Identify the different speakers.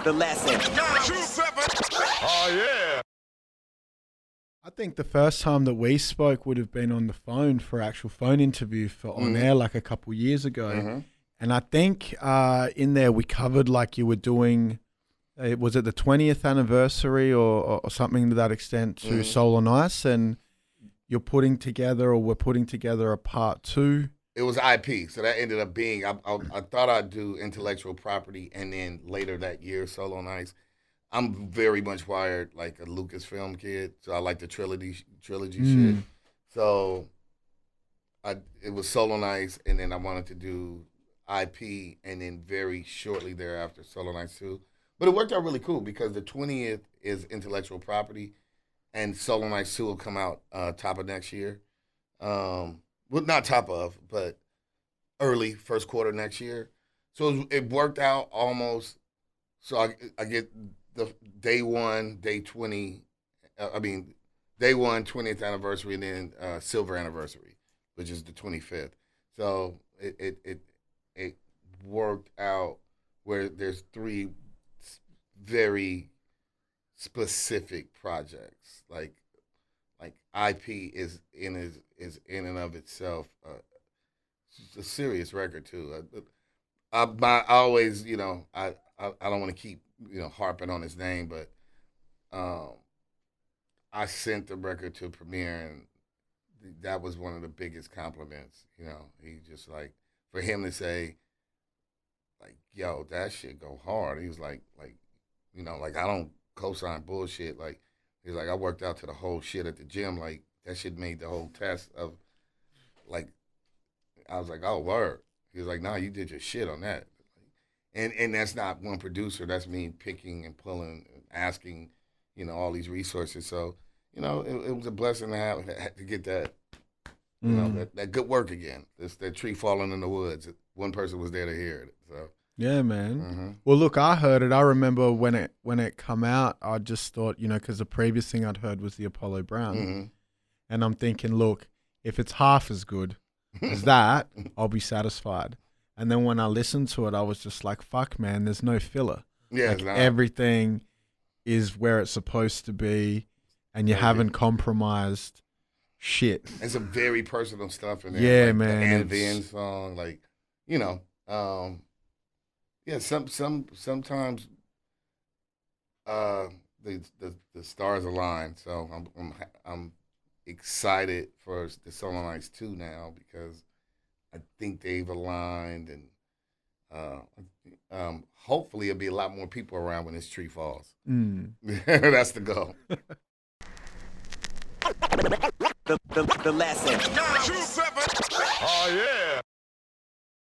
Speaker 1: The lesson.
Speaker 2: Oh, yeah.
Speaker 3: I think the first time that we spoke would have been on the phone for actual phone interview for On Air like a couple years ago.
Speaker 4: Mm-hmm.
Speaker 3: And I think in there we covered like you were doing, was it the 20th anniversary or something to that extent to Soul on Ice, and you're putting together or we're putting together a part 2.
Speaker 4: It was IP, so that ended up being, I thought I'd do intellectual property, and then later that year, Soul on Ice. I'm very much wired like a Lucasfilm kid, so I like the trilogy shit. So it was Soul on Ice, and then I wanted to do IP, and then very shortly thereafter, Soul on Ice 2. But it worked out really cool because the 20th is intellectual property, and Soul on Ice 2 will come out top of next year. Well, not top of, but early first quarter next year. So it worked out almost. So I get the day 20th anniversary, and then silver anniversary, which is the 25th. So it worked out where there's 3 very specific projects. Like IP is in and of itself a serious record too. I always, I don't want to keep harping on his name, but I sent the record to Premier, and that was one of the biggest compliments. He just like, for him to say, like, yo, that shit go hard. He was like, I don't co-sign bullshit. Like, he's like, I worked out to the whole shit at the gym. Like, that shit made the whole test of, like, I was like, oh, word. He was like, nah, you did your shit on that. And that's not one producer. That's me picking and pulling and asking, all these resources. So, it was a blessing to get that, that good work again. That tree falling in the woods. One person was there to hear it. So.
Speaker 3: Yeah, man. Well, look, I heard it. I remember when it come out, I just thought, because the previous thing I'd heard was the Apollo Brown. And I'm thinking, look, if it's half as good as that, I'll be satisfied. And then when I listened to it, I was just like, fuck, man, there's no filler.
Speaker 4: Yeah,
Speaker 3: like, everything is where it's supposed to be, and you haven't compromised shit.
Speaker 4: And some very personal stuff in there.
Speaker 3: Yeah,
Speaker 4: like
Speaker 3: man.
Speaker 4: The Ann Van song, like, yeah, sometimes the stars align. So I'm excited for the Soul on Ice 2 now because I think they've aligned, and hopefully it'll be a lot more people around when this tree falls. That's the goal.
Speaker 1: The lesson.
Speaker 2: Oh, yeah.